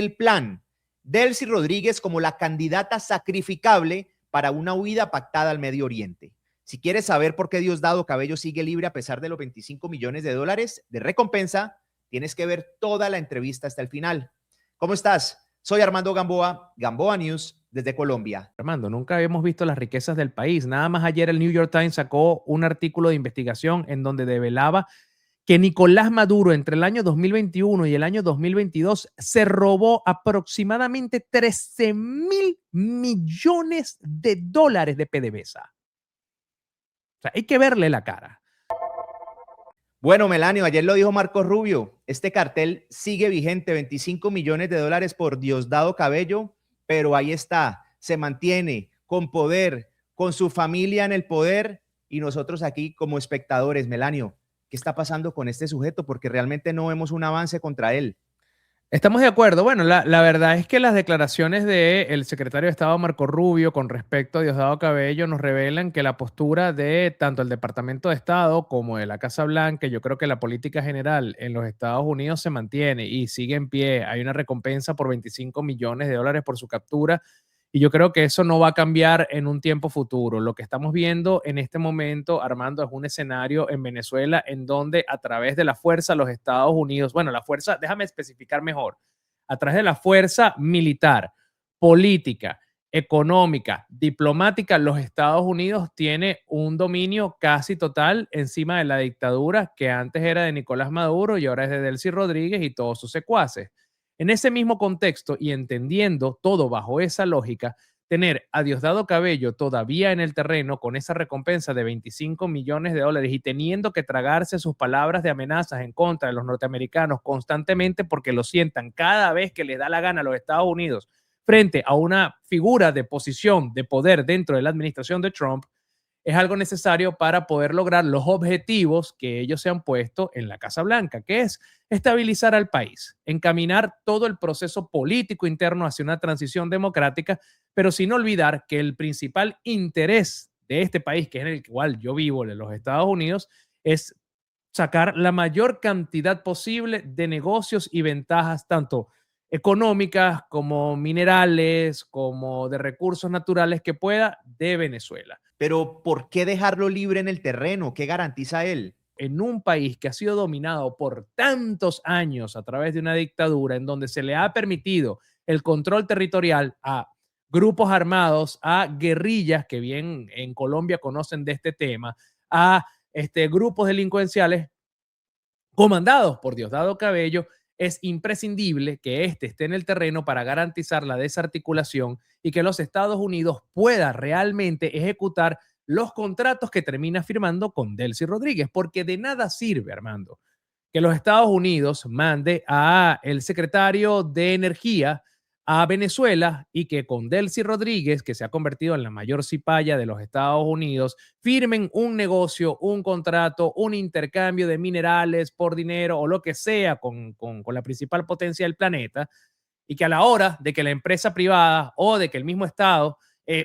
el plan. Delcy Rodríguez como la candidata sacrificable para una huida pactada al Medio Oriente. Si quieres saber por qué Diosdado Cabello sigue libre a pesar de los 25 millones de dólares de recompensa, tienes que ver toda la entrevista hasta el final. ¿Cómo estás? Soy Armando Gamboa, Gamboa News, desde Colombia. Armando, nunca habíamos visto las riquezas del país. Nada más ayer el New York Times sacó un artículo de investigación en donde develaba que Nicolás Maduro entre el año 2021 y el año 2022 se robó aproximadamente 13.000 millones de dólares de PDVSA. O sea, hay que verle la cara. Bueno, Melanio, ayer lo dijo Marco Rubio, este cartel sigue vigente, 25 millones de dólares por Diosdado Cabello, pero ahí está, se mantiene con poder, con su familia en el poder y nosotros aquí como espectadores. Melanio, ¿qué está pasando con este sujeto? Porque realmente no vemos un avance contra él. Estamos de acuerdo. Bueno, la verdad es que las declaraciones del secretario de Estado Marco Rubio con respecto a Diosdado Cabello nos revelan que la postura de tanto el Departamento de Estado como de la Casa Blanca, yo creo que la política general en los Estados Unidos se mantiene y sigue en pie. Hay una recompensa por 25 millones de dólares por su captura. Y yo creo que eso no va a cambiar en un tiempo futuro. Lo que estamos viendo en este momento, Armando, es un escenario en Venezuela en donde a través de la fuerza los Estados Unidos, bueno, la fuerza, déjame especificar mejor, a través de la fuerza militar, política, económica, diplomática, los Estados Unidos tiene un dominio casi total encima de la dictadura que antes era de Nicolás Maduro y ahora es de Delcy Rodríguez y todos sus secuaces. En ese mismo contexto y entendiendo todo bajo esa lógica, tener a Diosdado Cabello todavía en el terreno con esa recompensa de 25 millones de dólares y teniendo que tragarse sus palabras de amenazas en contra de los norteamericanos constantemente porque lo sientan cada vez que les da la gana a los Estados Unidos frente a una figura de posición de poder dentro de la administración de Trump, es algo necesario para poder lograr los objetivos que ellos se han puesto en la Casa Blanca, que es estabilizar al país, encaminar todo el proceso político interno hacia una transición democrática, pero sin olvidar que el principal interés de este país, que es en el cual yo vivo, en los Estados Unidos, es sacar la mayor cantidad posible de negocios y ventajas, tanto económicas como minerales, como de recursos naturales que pueda de Venezuela. Pero ¿por qué dejarlo libre en el terreno? ¿Qué garantiza él? En un país que ha sido dominado por tantos años a través de una dictadura en donde se le ha permitido el control territorial a grupos armados, a guerrillas que bien en Colombia conocen de este tema, a grupos delincuenciales comandados por Diosdado Cabello, es imprescindible que éste esté en el terreno para garantizar la desarticulación y que los Estados Unidos pueda realmente ejecutar los contratos que termina firmando con Delcy Rodríguez, porque de nada sirve, Armando, que los Estados Unidos mande a el secretario de Energía a Venezuela y que con Delcy Rodríguez, que se ha convertido en la mayor cipaya de los Estados Unidos, firmen un negocio, un contrato, un intercambio de minerales por dinero o lo que sea con la principal potencia del planeta, y que a la hora de que la empresa privada o de que el mismo Estado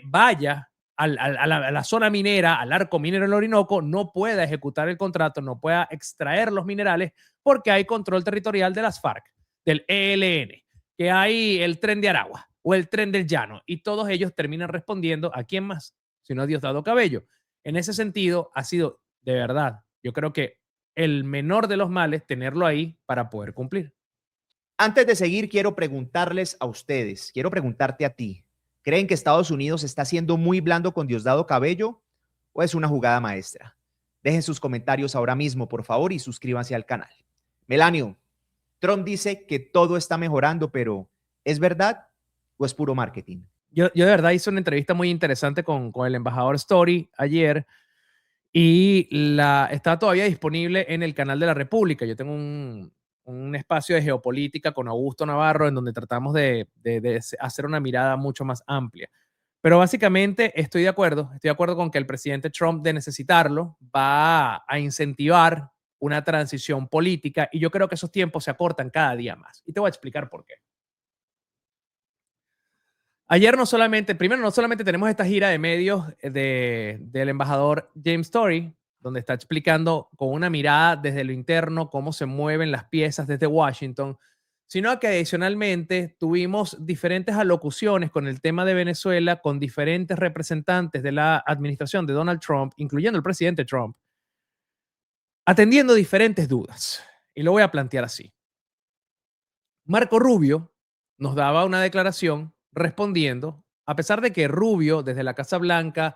vaya a la zona minera, al arco minero del Orinoco, no pueda ejecutar el contrato, no pueda extraer los minerales porque hay control territorial de las FARC, del ELN, que hay el Tren de Aragua o el Tren del Llano, y todos ellos terminan respondiendo a quién más, sino a Diosdado Cabello. En ese sentido, ha sido de verdad, yo creo que el menor de los males tenerlo ahí para poder cumplir. Antes de seguir, quiero preguntarles a ustedes, quiero preguntarte a ti. ¿Creen que Estados Unidos está siendo muy blando con Diosdado Cabello o es una jugada maestra? Dejen sus comentarios ahora mismo, por favor, y suscríbanse al canal. Melanio, Trump dice que todo está mejorando, pero ¿es verdad o es puro marketing? Yo de verdad hice una entrevista muy interesante con el embajador Story ayer y está todavía disponible en el canal de la República. Yo tengo un espacio de geopolítica con Augusto Navarro en donde tratamos de hacer una mirada mucho más amplia. Pero básicamente estoy de acuerdo con que el presidente Trump, de necesitarlo, va a incentivar una transición política y yo creo que esos tiempos se acortan cada día más. Y te voy a explicar por qué. Ayer no solamente tenemos esta gira de medios del embajador James Story, donde está explicando con una mirada desde lo interno cómo se mueven las piezas desde Washington, sino que adicionalmente tuvimos diferentes alocuciones con el tema de Venezuela, con diferentes representantes de la administración de Donald Trump, incluyendo el presidente Trump, atendiendo diferentes dudas. Y lo voy a plantear así. Marco Rubio nos daba una declaración respondiendo, a pesar de que Rubio desde la Casa Blanca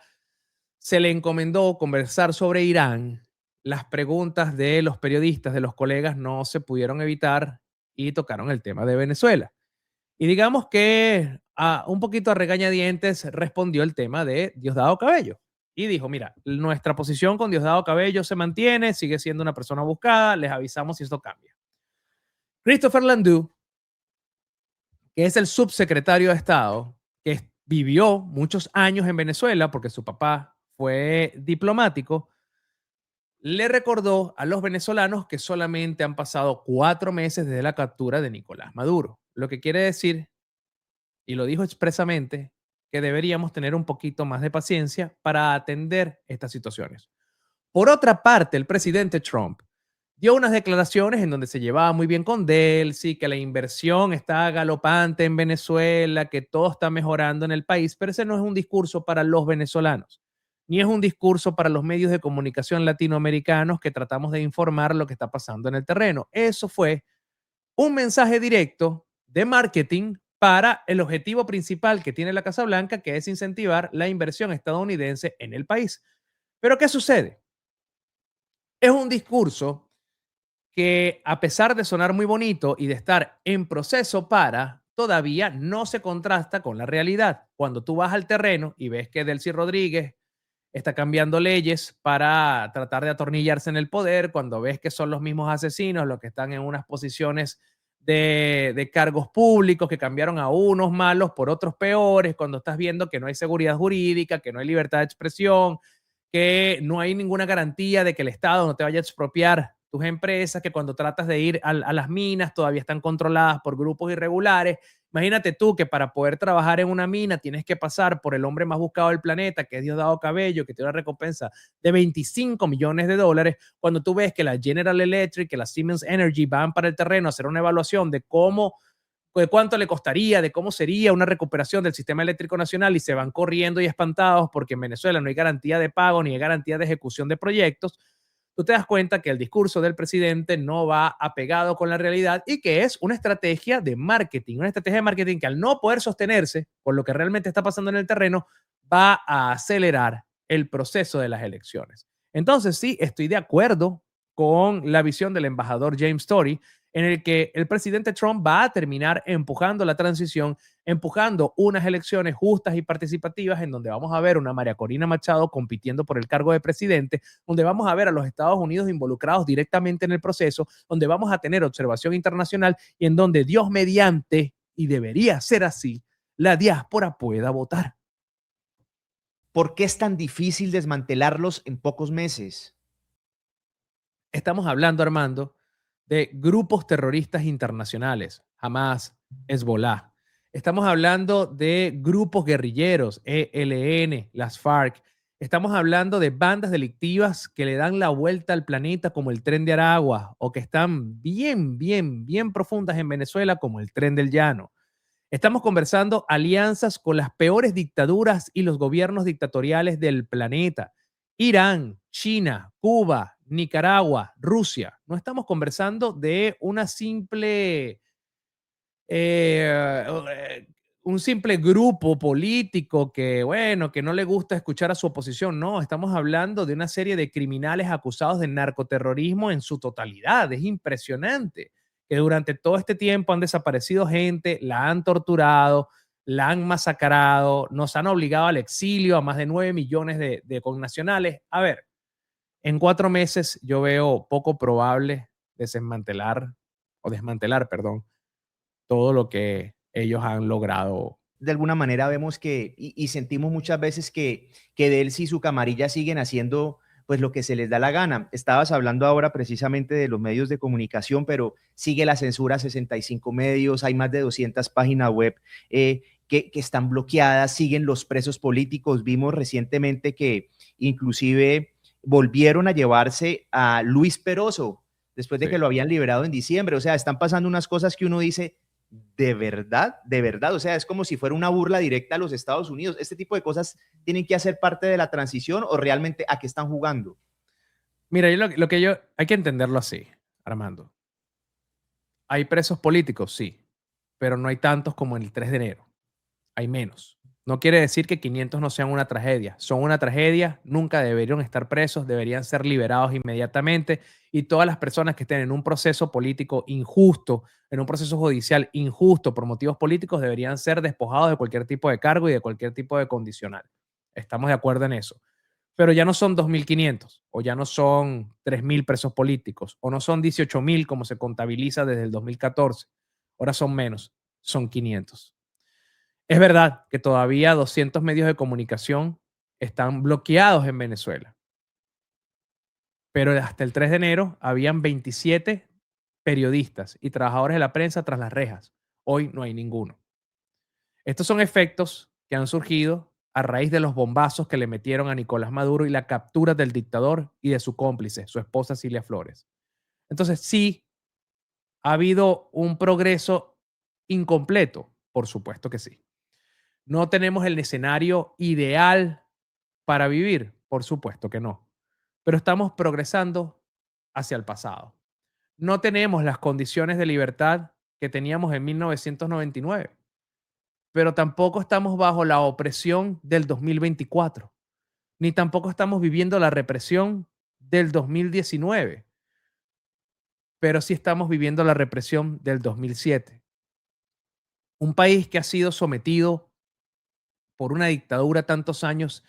se le encomendó conversar sobre Irán, las preguntas de los periodistas, de los colegas, no se pudieron evitar y tocaron el tema de Venezuela. Y digamos que un poquito a regañadientes respondió el tema de Diosdado Cabello. Y dijo, mira, nuestra posición con Diosdado Cabello se mantiene, sigue siendo una persona buscada, les avisamos si esto cambia. Christopher Landau, que es el subsecretario de Estado, que vivió muchos años en Venezuela porque su papá fue diplomático, le recordó a los venezolanos que solamente han pasado 4 meses desde la captura de Nicolás Maduro. Lo que quiere decir, y lo dijo expresamente, que deberíamos tener un poquito más de paciencia para atender estas situaciones. Por otra parte, el presidente Trump dio unas declaraciones en donde se llevaba muy bien con Delcy, que la inversión está galopante en Venezuela, que todo está mejorando en el país, pero ese no es un discurso para los venezolanos, ni es un discurso para los medios de comunicación latinoamericanos que tratamos de informar lo que está pasando en el terreno. Eso fue un mensaje directo de marketing para el objetivo principal que tiene la Casa Blanca, que es incentivar la inversión estadounidense en el país. Pero ¿qué sucede? Es un discurso que, a pesar de sonar muy bonito y de estar en proceso todavía no se contrasta con la realidad. Cuando tú vas al terreno y ves que Delcy Rodríguez está cambiando leyes para tratar de atornillarse en el poder, cuando ves que son los mismos asesinos los que están en unas posiciones de cargos públicos, que cambiaron a unos malos por otros peores, cuando estás viendo que no hay seguridad jurídica, que no hay libertad de expresión, que no hay ninguna garantía de que el Estado no te vaya a expropiar tus empresas, que cuando tratas de ir a las minas todavía están controladas por grupos irregulares. Imagínate tú que para poder trabajar en una mina tienes que pasar por el hombre más buscado del planeta, que es Diosdado Cabello, que tiene una recompensa de $25 millones, cuando tú ves que la General Electric, que la Siemens Energy van para el terreno a hacer una evaluación de cuánto le costaría, de cómo sería una recuperación del sistema eléctrico nacional, y se van corriendo y espantados porque en Venezuela no hay garantía de pago ni hay garantía de ejecución de proyectos. Tú te das cuenta que el discurso del presidente no va apegado con la realidad y que es una estrategia de marketing que, al no poder sostenerse con lo que realmente está pasando en el terreno, va a acelerar el proceso de las elecciones. Entonces, sí, estoy de acuerdo con la visión del embajador James Story, en el que el presidente Trump va a terminar empujando la transición, empujando unas elecciones justas y participativas, en donde vamos a ver una María Corina Machado compitiendo por el cargo de presidente, donde vamos a ver a los Estados Unidos involucrados directamente en el proceso, donde vamos a tener observación internacional y en donde, Dios mediante, y debería ser así, la diáspora pueda votar. ¿Por qué es tan difícil desmantelarlos en pocos meses? Estamos hablando, Armando, de grupos terroristas internacionales, Hamas, Hezbollah. Estamos hablando de grupos guerrilleros, ELN, las FARC. Estamos hablando de bandas delictivas que le dan la vuelta al planeta, como el Tren de Aragua, o que están bien profundas en Venezuela, como el Tren del Llano. Estamos conversando alianzas con las peores dictaduras y los gobiernos dictatoriales del planeta. Irán, China, Cuba, Nicaragua, Rusia. No estamos conversando de un simple grupo político que, bueno, que no le gusta escuchar a su oposición. No, estamos hablando de una serie de criminales acusados de narcoterrorismo en su totalidad. Es impresionante que durante todo este tiempo han desaparecido gente, la han torturado, la han masacrado, nos han obligado al exilio a más de 9 millones de connacionales. A ver, en 4 meses yo veo poco probable desmantelar, perdón, todo lo que ellos han logrado. De alguna manera vemos que, y sentimos muchas veces que Delcy y su camarilla siguen haciendo pues lo que se les da la gana. Estabas hablando ahora precisamente de los medios de comunicación, pero sigue la censura a 65 medios, hay más de 200 páginas web que están bloqueadas, siguen los presos políticos. Vimos recientemente que inclusive volvieron a llevarse a Luis Peroso después de Sí. que lo habían liberado en diciembre. O sea, están pasando unas cosas que uno dice, ¿de verdad? ¿De verdad? O sea, es como si fuera una burla directa a los Estados Unidos. ¿Este tipo de cosas tienen que hacer parte de la transición o realmente a qué están jugando? Mira, hay que entenderlo así, Armando. ¿Hay presos políticos? Sí, pero no hay tantos como el 3 de enero. Hay menos. No quiere decir que 500 no sean una tragedia. Son una tragedia, nunca deberían estar presos, deberían ser liberados inmediatamente y todas las personas que estén en un proceso político injusto, en un proceso judicial injusto por motivos políticos, deberían ser despojados de cualquier tipo de cargo y de cualquier tipo de condicional. Estamos de acuerdo en eso. Pero ya no son 2.500 o ya no son 3.000 presos políticos o no son 18.000 como se contabiliza desde el 2014. Ahora son menos, son 500. Es verdad que todavía 200 medios de comunicación están bloqueados en Venezuela, pero hasta el 3 de enero habían 27 periodistas y trabajadores de la prensa tras las rejas. Hoy no hay ninguno. Estos son efectos que han surgido a raíz de los bombazos que le metieron a Nicolás Maduro y la captura del dictador y de su cómplice, su esposa Cilia Flores. Entonces, sí, ha habido un progreso incompleto, por supuesto que sí. No tenemos el escenario ideal para vivir, por supuesto que no, pero estamos progresando hacia el pasado. No tenemos las condiciones de libertad que teníamos en 1999, pero tampoco estamos bajo la opresión del 2024, ni tampoco estamos viviendo la represión del 2019, pero sí estamos viviendo la represión del 2007. Un país que ha sido sometido por una dictadura tantos años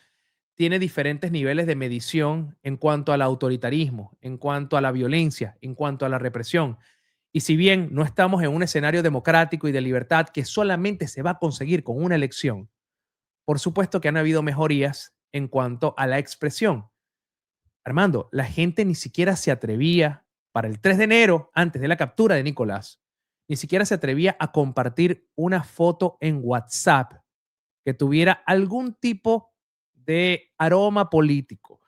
tiene diferentes niveles de medición en cuanto al autoritarismo, en cuanto a la violencia, en cuanto a la represión. Y si bien no estamos en un escenario democrático y de libertad que solamente se va a conseguir con una elección, por supuesto que han habido mejorías en cuanto a la expresión. Armando, la gente ni siquiera se atrevía para el 3 de enero, antes de la captura de Nicolás, ni siquiera se atrevía a compartir una foto en WhatsApp que tuviera algún tipo de aroma político,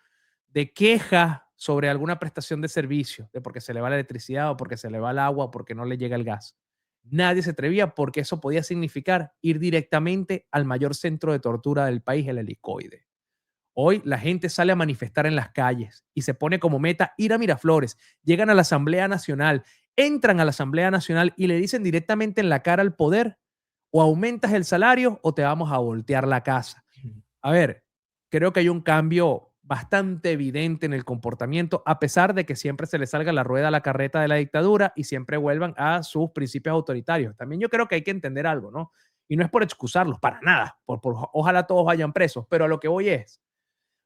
de queja sobre alguna prestación de servicio, de porque se le va la electricidad o porque se le va el agua o porque no le llega el gas. Nadie se atrevía porque eso podía significar ir directamente al mayor centro de tortura del país, el helicoide. Hoy la gente sale a manifestar en las calles y se pone como meta ir a Miraflores, llegan a la Asamblea Nacional, entran a la Asamblea Nacional y le dicen directamente en la cara al poder, o aumentas el salario o te vamos a voltear la casa. A ver, creo que hay un cambio bastante evidente en el comportamiento, a pesar de que siempre se le salga la rueda a la carreta de la dictadura y siempre vuelvan a sus principios autoritarios. También yo creo que hay que entender algo, ¿no? Y no es por excusarlos, para nada. Ojalá todos vayan presos, pero a lo que voy es,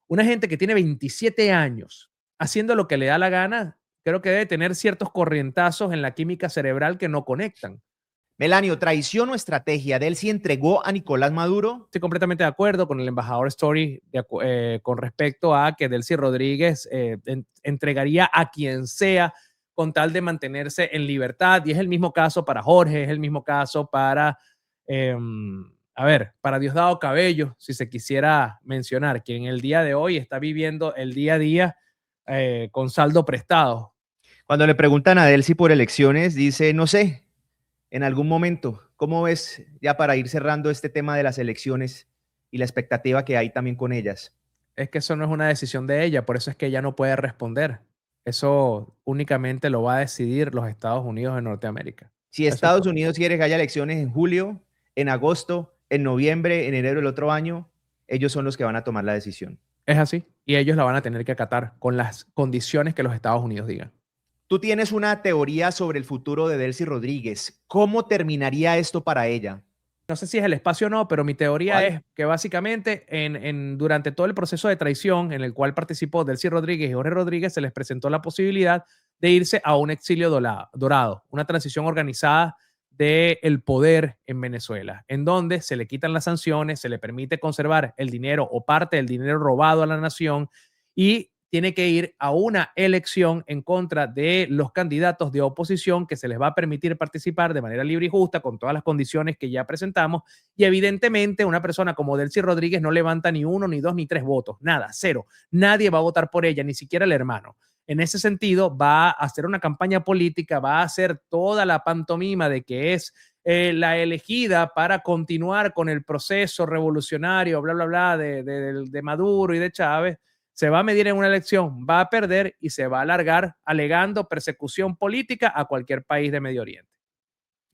una gente que tiene 27 años haciendo lo que le da la gana, creo que debe tener ciertos corrientazos en la química cerebral que no conectan. Melanio, ¿traición o estrategia? ¿Delcy entregó a Nicolás Maduro? Estoy completamente de acuerdo con el embajador Story con respecto a que Delcy Rodríguez entregaría a quien sea con tal de mantenerse en libertad. Y es el mismo caso para Jorge, es el mismo caso para, para Diosdado Cabello, si se quisiera mencionar, quien el día de hoy está viviendo el día a día con saldo prestado. Cuando le preguntan a Delcy por elecciones, dice, no sé, en algún momento. ¿Cómo ves ya para ir cerrando este tema de las elecciones y la expectativa que hay también con ellas? Es que eso no es una decisión de ella, por eso es que ella no puede responder. Eso únicamente lo va a decidir los Estados Unidos de Norteamérica. Si Eso es Estados todo. Unidos quiere que haya elecciones en julio, en agosto, en noviembre, en enero del otro año, ellos son los que van a tomar la decisión. Es así. Y ellos la van a tener que acatar con las condiciones que los Estados Unidos digan. Tú tienes una teoría sobre el futuro de Delcy Rodríguez. ¿Cómo terminaría esto para ella? No sé si es el espacio o no, pero mi teoría ¿Cuál? es que básicamente durante todo el proceso de traición en el cual participó Delcy Rodríguez y Jorge Rodríguez, se les presentó la posibilidad de irse a un exilio dorado, una transición organizada del poder en Venezuela, en donde se le quitan las sanciones, se le permite conservar el dinero o parte del dinero robado a la nación y tiene que ir a una elección en contra de los candidatos de oposición que se les va a permitir participar de manera libre y justa con todas las condiciones que ya presentamos. Y evidentemente una persona como Delcy Rodríguez no levanta ni 1, ni 2, ni 3 votos. Nada, cero. Nadie va a votar por ella, ni siquiera el hermano. en ese sentido va a hacer una campaña política, va a hacer toda la pantomima de que es la elegida para continuar con el proceso revolucionario, bla, bla, bla, de Maduro y de Chávez. Se va a medir en una elección, va a perder y se va a alargar alegando persecución política a cualquier país de Medio Oriente.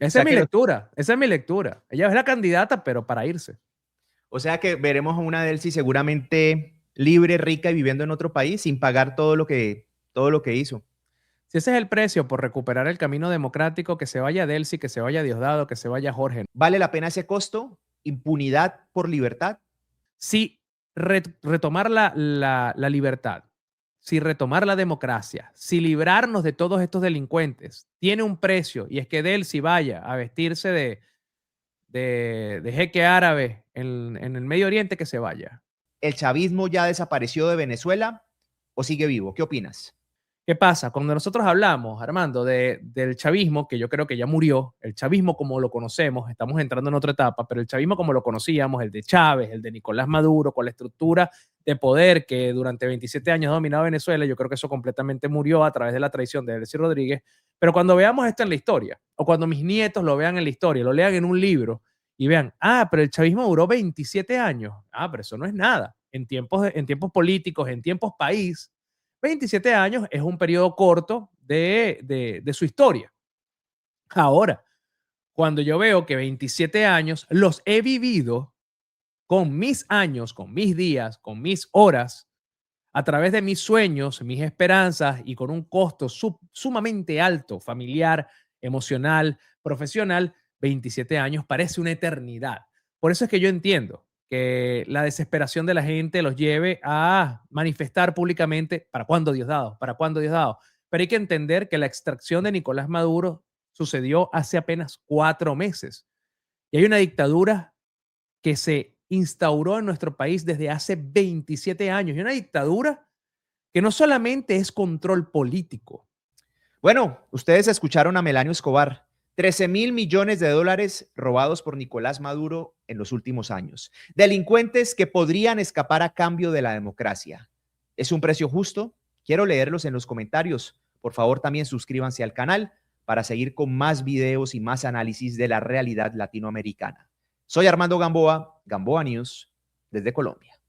O Esa es sea mi que, lectura, esa es mi lectura. Ella es la candidata, pero para irse. o sea que veremos a una Delcy seguramente libre, rica y viviendo en otro país sin pagar todo lo que hizo. Si ese es el precio por recuperar el camino democrático, que se vaya Delcy, que se vaya Diosdado, que se vaya Jorge. ¿Vale la pena ese costo? ¿Impunidad por libertad? Si retomar la libertad, si retomar la democracia, si librarnos de todos estos delincuentes, tiene un precio, y es que Delcy vaya a vestirse de jeque árabe en el Medio Oriente, que se vaya. ¿El chavismo ya desapareció de Venezuela o sigue vivo? ¿Qué opinas? ¿Qué pasa? Cuando nosotros hablamos, Armando, del chavismo, que yo creo que ya murió, el chavismo como lo conocemos, estamos entrando en otra etapa, pero el chavismo como lo conocíamos, el de Chávez, el de Nicolás Maduro, con la estructura de poder que durante 27 años ha dominado Venezuela, yo creo que eso completamente murió a través de la traición de Delcy Rodríguez. Pero cuando veamos esto en la historia, o cuando mis nietos lo vean en la historia, lo lean en un libro y vean, pero el chavismo duró 27 años. Pero eso no es nada. En tiempos políticos, en tiempos país, 27 años es un periodo corto de su historia. Ahora, cuando yo veo que 27 años los he vivido con mis años, con mis días, con mis horas, a través de mis sueños, mis esperanzas y con un costo sumamente alto, familiar, emocional, profesional, 27 años parece una eternidad. Por eso es que yo entiendo que la desesperación de la gente los lleve a manifestar públicamente para cuándo Diosdado, para cuándo Diosdado. Pero hay que entender que la extracción de Nicolás Maduro sucedió hace apenas 4 meses y hay una dictadura que se instauró en nuestro país desde hace 27 años y una dictadura que no solamente es control político. Bueno, ustedes escucharon a Melanio Escobar. 13.000 millones de dólares robados por Nicolás Maduro en los últimos años. Delincuentes que podrían escapar a cambio de la democracia. ¿Es un precio justo? Quiero leerlos en los comentarios. Por favor, también suscríbanse al canal para seguir con más videos y más análisis de la realidad latinoamericana. Soy Armando Gamboa, Gamboa News, desde Colombia.